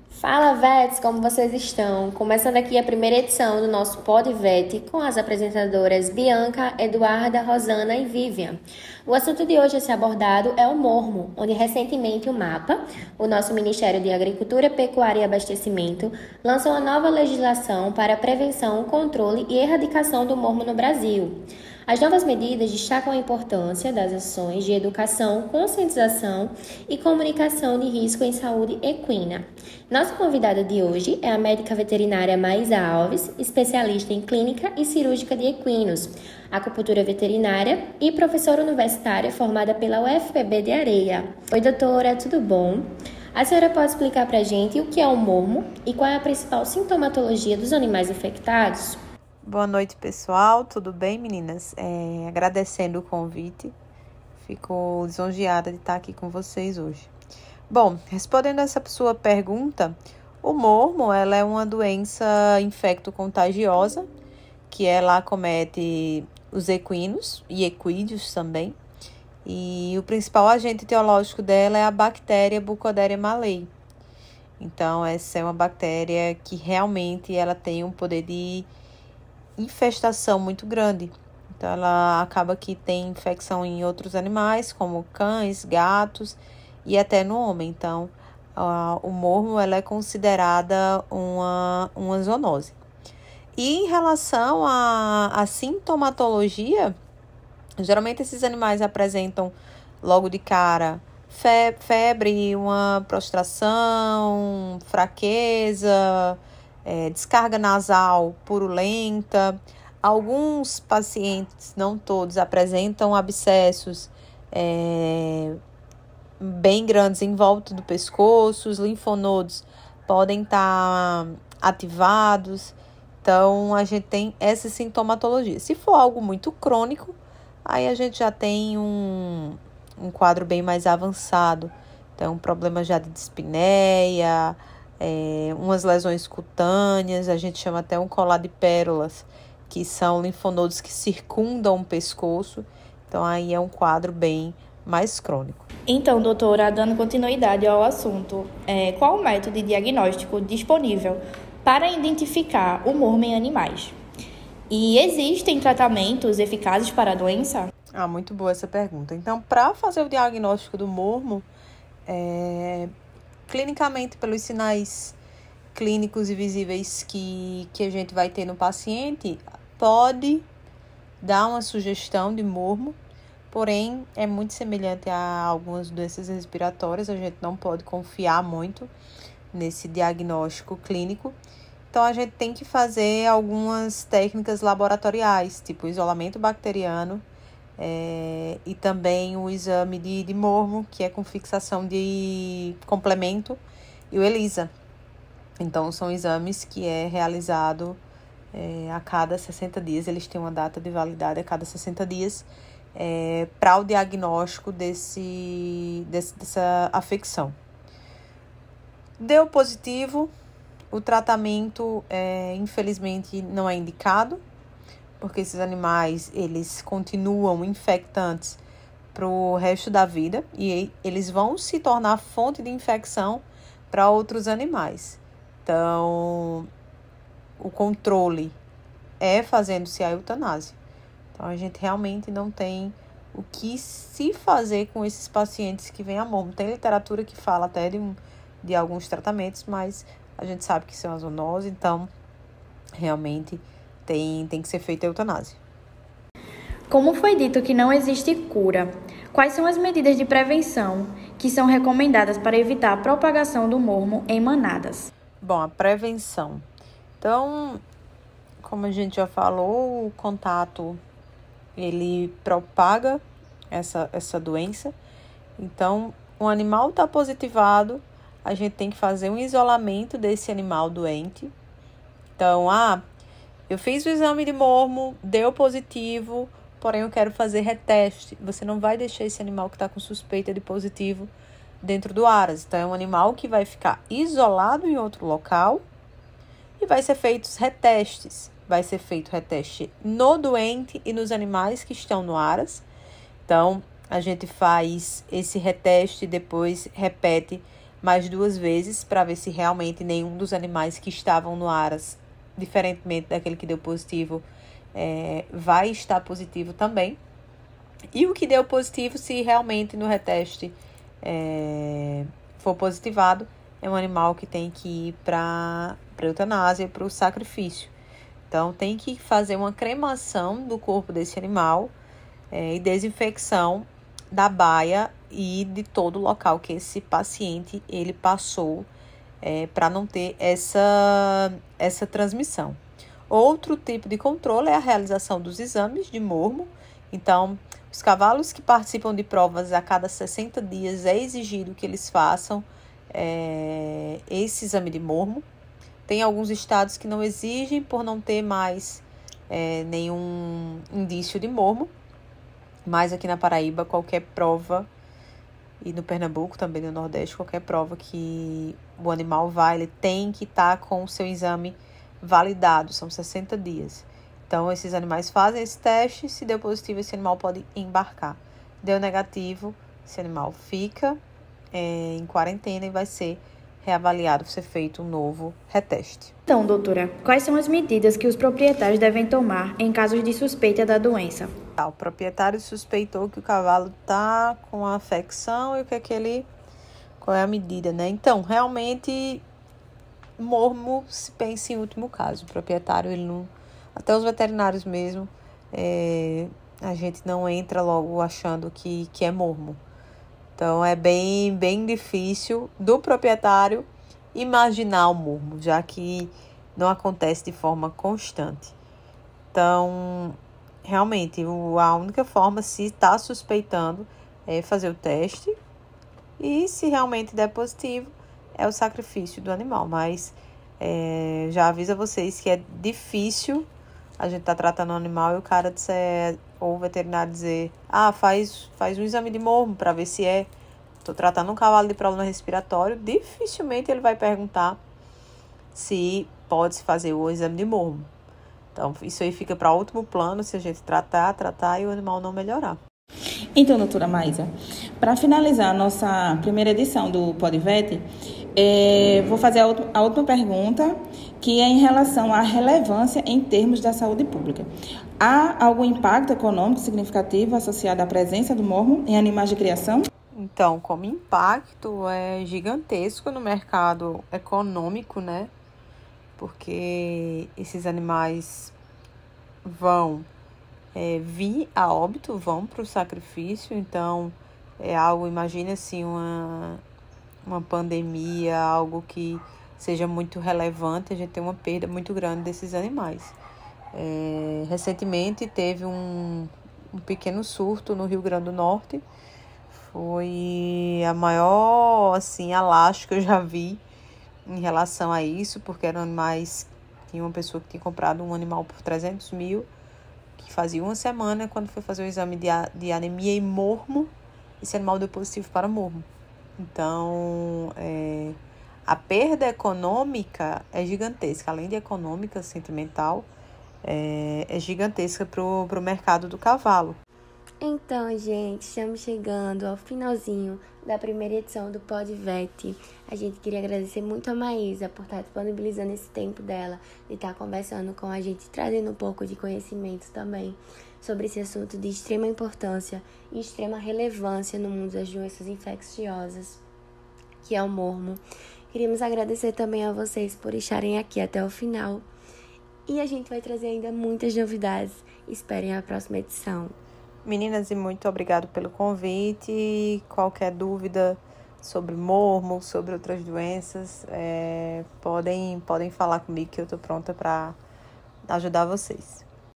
Fala, vets, como vocês estão? Começando aqui a primeira edição do nosso Pod Vet com as apresentadoras Bianca, Eduarda, Rosana e Vivian. O assunto de hoje a ser abordado é o mormo, onde recentemente o MAPA, o nosso Ministério de Agricultura, Pecuária e Abastecimento, lançou uma nova legislação para a prevenção, controle e erradicação do mormo no Brasil. As novas medidas destacam a importância das ações de educação, conscientização e comunicação de risco em saúde equina. Nossa convidada de hoje é a médica veterinária Maísa Alves, especialista em clínica e cirúrgica de equinos, acupuntura veterinária e professora universitária formada pela UFPB de Areia. Oi, doutora, tudo bom? A senhora pode explicar para a gente o que é o mormo e qual é a principal sintomatologia dos animais infectados? Boa noite, pessoal. Tudo bem, meninas? Agradecendo o convite. Fico lisonjeada de estar aqui com vocês hoje. Bom, respondendo essa sua pergunta, o mormo ela é uma doença infecto-contagiosa que ela acomete os equinos e equídeos também. E o principal agente etiológico dela é a bactéria Burkholderia malei. Então, essa é uma bactéria que realmente ela tem um poder de infestação muito grande. Então, ela acaba que tem infecção em outros animais, como cães, gatos e até no homem. Então, o mormo ela é considerada uma zoonose. E em relação à sintomatologia, geralmente esses animais apresentam logo de cara febre, uma prostração, fraqueza, descarga nasal purulenta. Alguns pacientes, não todos, apresentam abscessos bem grandes em volta do pescoço. Os linfonodos podem estar ativados. Então, a gente tem essa sintomatologia. Se for algo muito crônico, aí a gente já tem um quadro bem mais avançado. Então, um problema já de dispneia, umas lesões cutâneas, a gente chama até um colar de pérolas, que são linfonodos que circundam o pescoço. Então, aí é um quadro bem mais crônico. Então, doutora, dando continuidade ao assunto, qual o método de diagnóstico disponível para identificar o mormo em animais? E existem tratamentos eficazes para a doença? Muito boa essa pergunta. Então, para fazer o diagnóstico do mormo, clinicamente, pelos sinais clínicos e visíveis que a gente vai ter no paciente, pode dar uma sugestão de mormo, porém, é muito semelhante a algumas doenças respiratórias, a gente não pode confiar muito nesse diagnóstico clínico. Então, a gente tem que fazer algumas técnicas laboratoriais, tipo isolamento bacteriano, e também o exame de mormo, que é com fixação de complemento, e o ELISA. Então, são exames que é realizado a cada 60 dias. Eles têm uma data de validade a cada 60 dias para o diagnóstico dessa afecção. Deu positivo, o tratamento, infelizmente, não é indicado, porque esses animais, eles continuam infectantes para o resto da vida e eles vão se tornar fonte de infecção para outros animais. Então, o controle é fazendo-se a eutanásia. Então, a gente realmente não tem o que se fazer com esses pacientes que vêm a mormo. Tem literatura que fala até de alguns tratamentos, mas a gente sabe que isso é uma zoonose, então, realmente tem que ser feita a eutanásia. Como foi dito que não existe cura, quais são as medidas de prevenção que são recomendadas para evitar a propagação do mormo em manadas? Bom, a prevenção. Então, como a gente já falou, o contato, ele propaga essa doença. Então, o animal está positivado, a gente tem que fazer um isolamento desse animal doente. Então, eu fiz o exame de mormo, deu positivo, porém eu quero fazer reteste. Você não vai deixar esse animal que está com suspeita de positivo dentro do ARAS. Então, é um animal que vai ficar isolado em outro local e vai ser feitos retestes. vai ser feito reteste no doente e nos animais que estão no aras. Então, a gente faz esse reteste e depois repete mais 2 vezes para ver se realmente nenhum dos animais que estavam no aras, diferentemente daquele que deu positivo, vai estar positivo também. E o que deu positivo, se realmente no reteste for positivado, é um animal que tem que ir para eutanásia, para o sacrifício. Então, tem que fazer uma cremação do corpo desse animal e desinfecção da baia e de todo o local que esse paciente ele passou para não ter essa transmissão. Outro tipo de controle é a realização dos exames de mormo. Então, os cavalos que participam de provas a cada 60 dias é exigido que eles façam esse exame de mormo. Tem alguns estados que não exigem por não ter mais nenhum indício de mormo. Mas aqui na Paraíba, qualquer prova, e no Pernambuco, também no Nordeste, qualquer prova que o animal vai, ele tem que estar com o seu exame validado, são 60 dias. Então, esses animais fazem esse teste, se deu positivo, esse animal pode embarcar. Deu negativo, esse animal fica em quarentena e vai ser reavaliado, ser feito um novo reteste. Então, doutora, quais são as medidas que os proprietários devem tomar em casos de suspeita da doença? O proprietário suspeitou que o cavalo está com a afecção e qual é a medida, né? Então, realmente, mormo se pensa em último caso. O proprietário, ele não... Até os veterinários mesmo, a gente não entra logo achando que é mormo. Então, é bem difícil do proprietário imaginar o mormo, já que não acontece de forma constante. Então, realmente, a única forma, se está suspeitando, é fazer o teste. E se realmente der positivo, é o sacrifício do animal. Mas já aviso a vocês que é difícil a gente tá tratando o animal e o cara disser, ou o veterinário dizer, faz um exame de mormo para ver se tô tratando um cavalo de problema respiratório. Dificilmente ele vai perguntar se pode-se fazer o exame de mormo. Então, isso aí fica para último plano, se a gente tratar e o animal não melhorar. Então, doutora Maísa, para finalizar a nossa primeira edição do PodVet, vou fazer a última pergunta, que é em relação à relevância em termos da saúde pública. Há algum impacto econômico significativo associado à presença do mormo em animais de criação? Então, como impacto é gigantesco no mercado econômico, né? Porque esses animais vão vir a óbito, vão para o sacrifício. Então, é algo, imagine assim, uma pandemia, algo que seja muito relevante, a gente tem uma perda muito grande desses animais. Recentemente teve um pequeno surto no Rio Grande do Norte. Foi a maior, assim, alastre que eu já vi em relação a isso, porque eram animais, tinha uma pessoa que tinha comprado um animal por 300 mil, que fazia uma semana, quando foi fazer o exame de anemia e mormo, esse animal deu positivo para mormo. Então, a perda econômica é gigantesca, além de econômica, sentimental, é gigantesca para o mercado do cavalo. Então, gente, estamos chegando ao finalzinho da primeira edição do PodVet. A gente queria agradecer muito a Maísa por estar disponibilizando esse tempo dela, de estar conversando com a gente, trazendo um pouco de conhecimento também sobre esse assunto de extrema importância e extrema relevância no mundo das doenças infecciosas, que é o mormo. Queríamos agradecer também a vocês por estarem aqui até o final. E a gente vai trazer ainda muitas novidades. Esperem a próxima edição. Meninas, e muito obrigado pelo convite. Qualquer dúvida sobre mormo, sobre outras doenças, podem falar comigo que eu estou pronta para ajudar vocês.